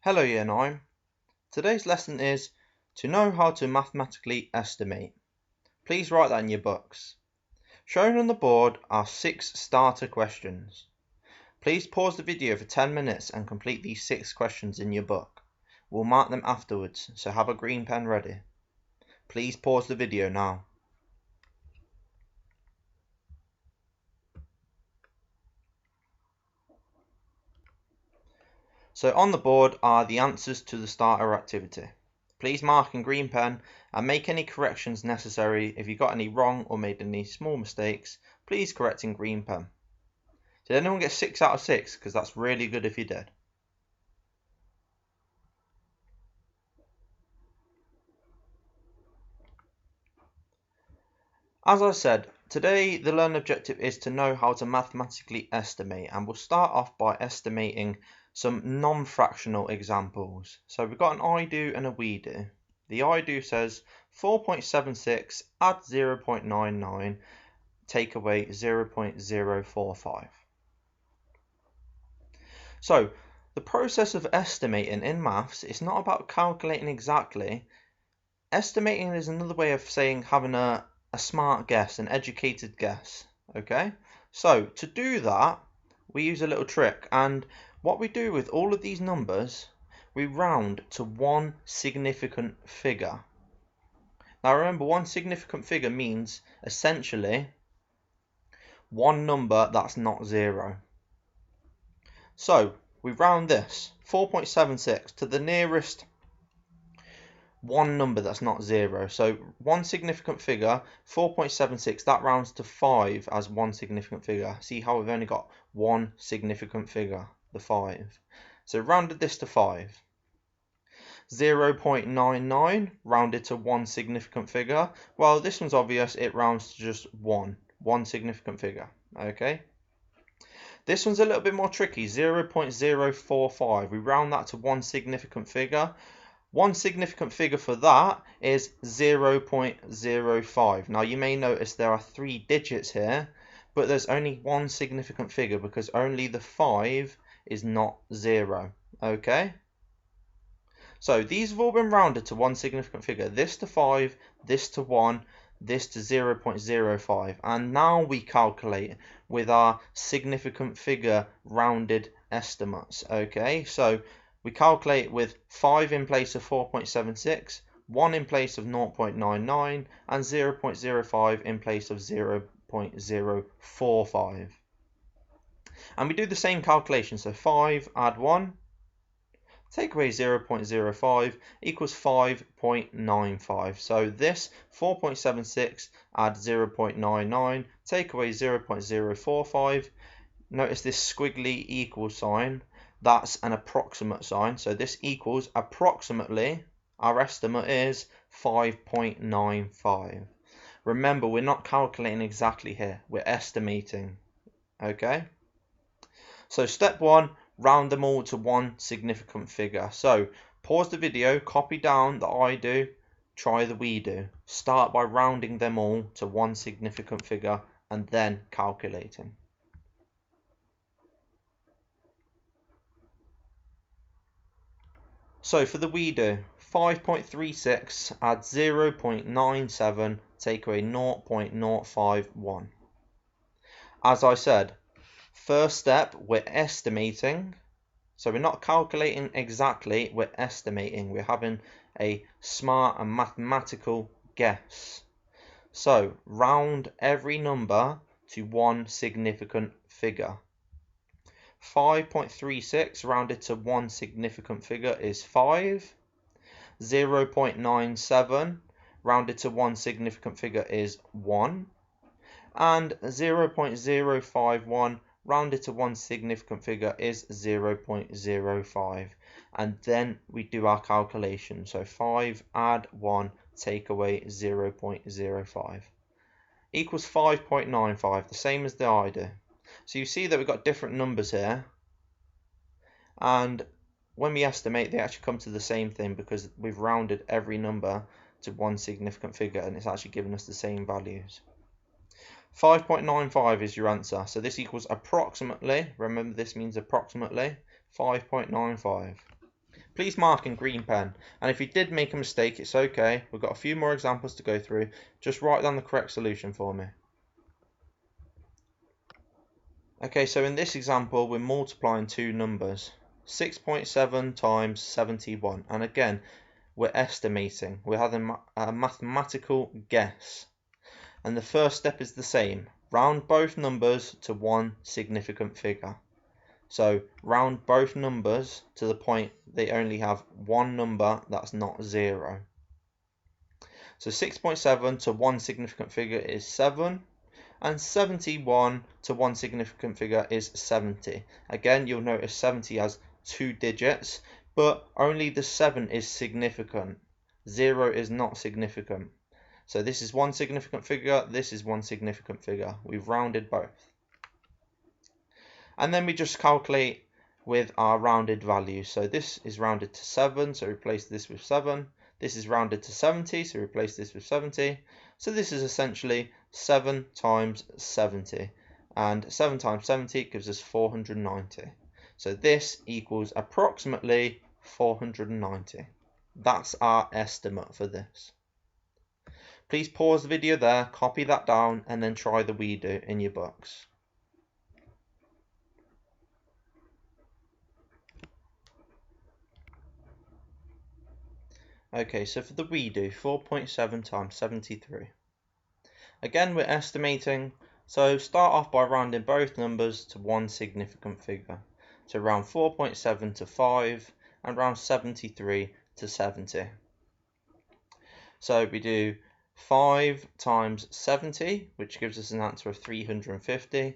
Hello Year 9. Today's lesson is to know how to mathematically estimate. Please write that in your books. Shown on the board are 6 starter questions. Please pause the video for 10 minutes and complete these 6 questions in your book. We'll mark them afterwards, so have a green pen ready. Please pause the video now. So on the board are the answers to the starter activity. Please mark in green pen and make any corrections necessary. If you got any wrong or made any small mistakes, please correct in green pen. Did anyone get 6 out of 6? Because that's really good if you did. As I said, today the learning objective is to know how to mathematically estimate, and we'll start off by estimating some non-fractional examples. So we've got an I do and a we do. The I do says 4.76 add 0.99 take away 0.045. So the process of estimating in maths is not about calculating exactly. Estimating is another way of saying having a smart guess, an educated guess. Okay, so to do that we use a little trick, and what we do with all of these numbers, we round to one significant figure. Now remember, one significant figure means essentially one number that's not 0. So we round this 4.76 to the nearest one number that's not 0. So one significant figure, 4.76, that rounds to 5 as one significant figure. See how we've only got one significant figure, the 5. So rounded this to 5. 0.99 rounded to one significant figure. Well, this one's obvious, it rounds to just one significant figure. Okay. This one's a little bit more tricky, 0.045. We round that to one significant figure. One significant figure for that is 0.05. Now you may notice there are 3 digits here, but there's only one significant figure because only the 5 is not 0. Okay? So these have all been rounded to one significant figure. This to 5, this to 1, this to 0.05. And now we calculate with our significant figure rounded estimates. Okay? So we calculate with 5 in place of 4.76, 1 in place of 0.99, and 0.05 in place of 0.045. And we do the same calculation. So 5 add 1, take away 0.05 equals 5.95. So this 4.76 add 0.99, take away 0.045. Notice this squiggly equal sign. That's an approximate sign, so this equals approximately, our estimate is 5.95. Remember, we're not calculating exactly here, we're estimating. Okay, so step 1, round them all to one significant figure. So pause the video, copy down the I do, try the we do. Start by rounding them all to one significant figure and then calculating. So for the we do, 5.36 add 0.97 take away 0.051. As I said, first step, we're estimating. So we're not calculating exactly, we're estimating. We're having a smart and mathematical guess. So round every number to one significant figure. 5.36 rounded to one significant figure is 5. 0.97 rounded to one significant figure is 1. And 0.051 rounded to one significant figure is 0.05. And then we do our calculation. So 5 add 1 take away 0.05 equals 5.95, the same as the I do. So you see that we've got different numbers here, and when we estimate they actually come to the same thing because we've rounded every number to one significant figure and it's actually given us the same values. 5.95 is your answer, so this equals approximately, remember this means approximately, 5.95. please mark in green pen. And if you did make a mistake, it's okay. We've got a few more examples to go through. Just write down the correct solution for me. Okay, so in this example, we're multiplying two numbers. 6.7 times 71. And again, we're estimating. We're having a mathematical guess. And the first step is the same. Round both numbers to one significant figure. So round both numbers to the point they only have one number that's not 0. So 6.7 to one significant figure is 7, and 71 to one significant figure is 70. Again, you'll notice 70 has 2 digits, but only the 7 is significant. 0 is not significant. So this is one significant figure, this is one significant figure. We've rounded both. And then we just calculate with our rounded values. So this is rounded to 7, so replace this with 7. This is rounded to 70, so replace this with 70. So this is essentially 7 times 70. And 7 times 70 gives us 490. So this equals approximately 490. That's our estimate for this. Please pause the video there, copy that down, and then try the we do in your books. Okay, so for the we do, 4.7 times 73. Again, we're estimating, so start off by rounding both numbers to one significant figure. So round 4.7 to 5 and round 73 to 70. So we do 5 times 70, which gives us an answer of 350.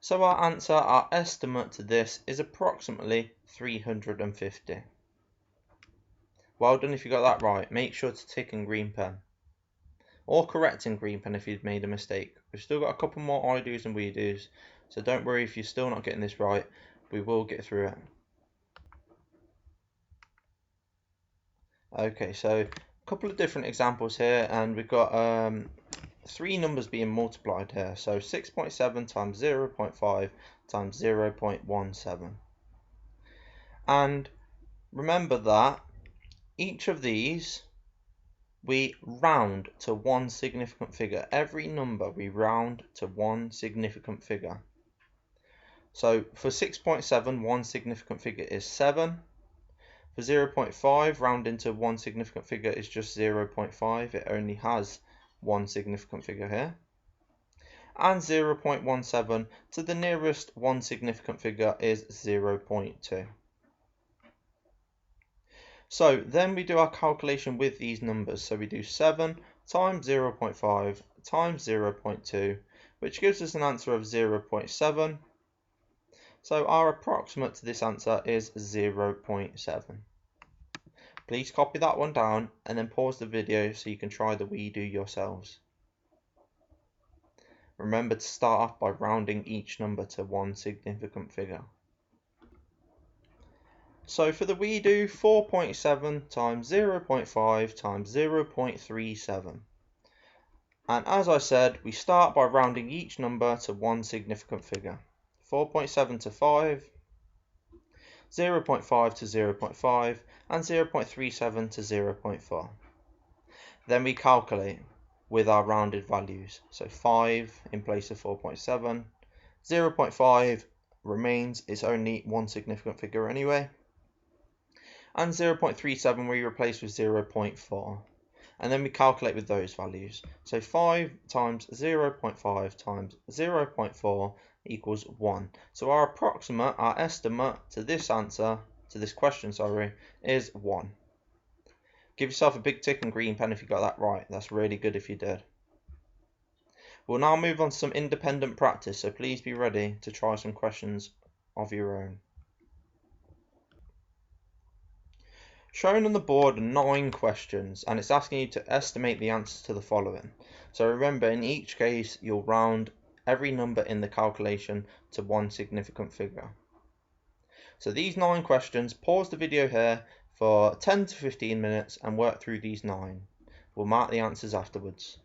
So our estimate to this is approximately 350. Well done if you got that right. Make sure to tick in green pen. Or correct in green pen if you've made a mistake. We've still got a couple more I do's and we do's. So don't worry if you're still not getting this right. We will get through it. Okay, so a couple of different examples here. And we've got 3 numbers being multiplied here. So 6.7 times 0.5 times 0.17. And remember that each of these we round to one significant figure. Every number we round to one significant figure. So for 6.7, one significant figure is 7. For 0.5, rounding to one significant figure is just 0.5. It only has one significant figure here. And 0.17 to the nearest one significant figure is 0.2. So then we do our calculation with these numbers. So we do 7 times 0.5 times 0.2, which gives us an answer of 0.7. So our approximate to this answer is 0.7. Please copy that one down and then pause the video so you can try the we do yourselves. Remember to start off by rounding each number to one significant figure. So for the we do, 4.7 times 0.5 times 0.37. And as I said, we start by rounding each number to one significant figure. 4.7 to 5, 0.5 to 0.5, and 0.37 to 0.4. Then we calculate with our rounded values. So 5 in place of 4.7, 0.5 remains, it's only one significant figure anyway. And 0.37 we replace with 0.4. And then we calculate with those values. So 5 times 0.5 times 0.4 equals 1. So our approximate, our estimate to this answer, to this question, sorry, is 1. Give yourself a big tick and green pen if you got that right. That's really good if you did. We'll now move on to some independent practice, so please be ready to try some questions of your own. Shown on the board are 9 questions, and it's asking you to estimate the answers to the following. So remember, in each case, you'll round every number in the calculation to one significant figure. So these 9 questions, pause the video here for 10 to 15 minutes and work through these 9. We'll mark the answers afterwards.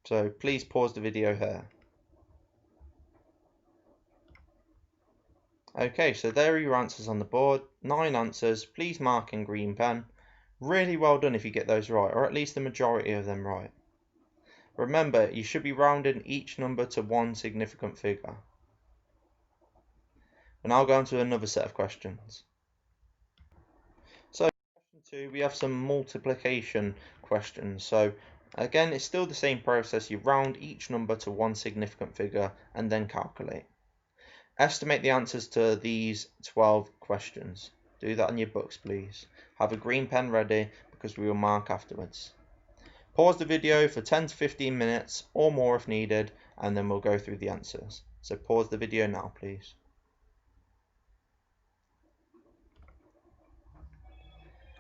So please pause the video here. Okay, so there are your answers on the board. 9 answers. Please mark in green pen. Really well done if you get those right, or at least the majority of them right. Remember, you should be rounding each number to one significant figure. And I'll go on to another set of questions. So, question 2, we have some multiplication questions. So, again, it's still the same process. You round each number to one significant figure and then calculate. Estimate the answers to these 12 questions. Do that in your books, please. Have a green pen ready because we will mark afterwards. Pause the video for 10 to 15 minutes or more if needed, and then we'll go through the answers. So pause the video now, please.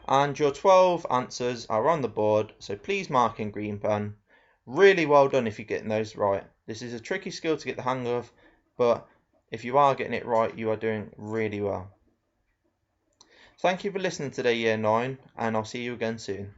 And your 12 answers are on the board, so please mark in green pen. Really well done if you're getting those right. This is a tricky skill to get the hang of, but if you are getting it right, you are doing really well. Thank you for listening today, Year 9, and I'll see you again soon.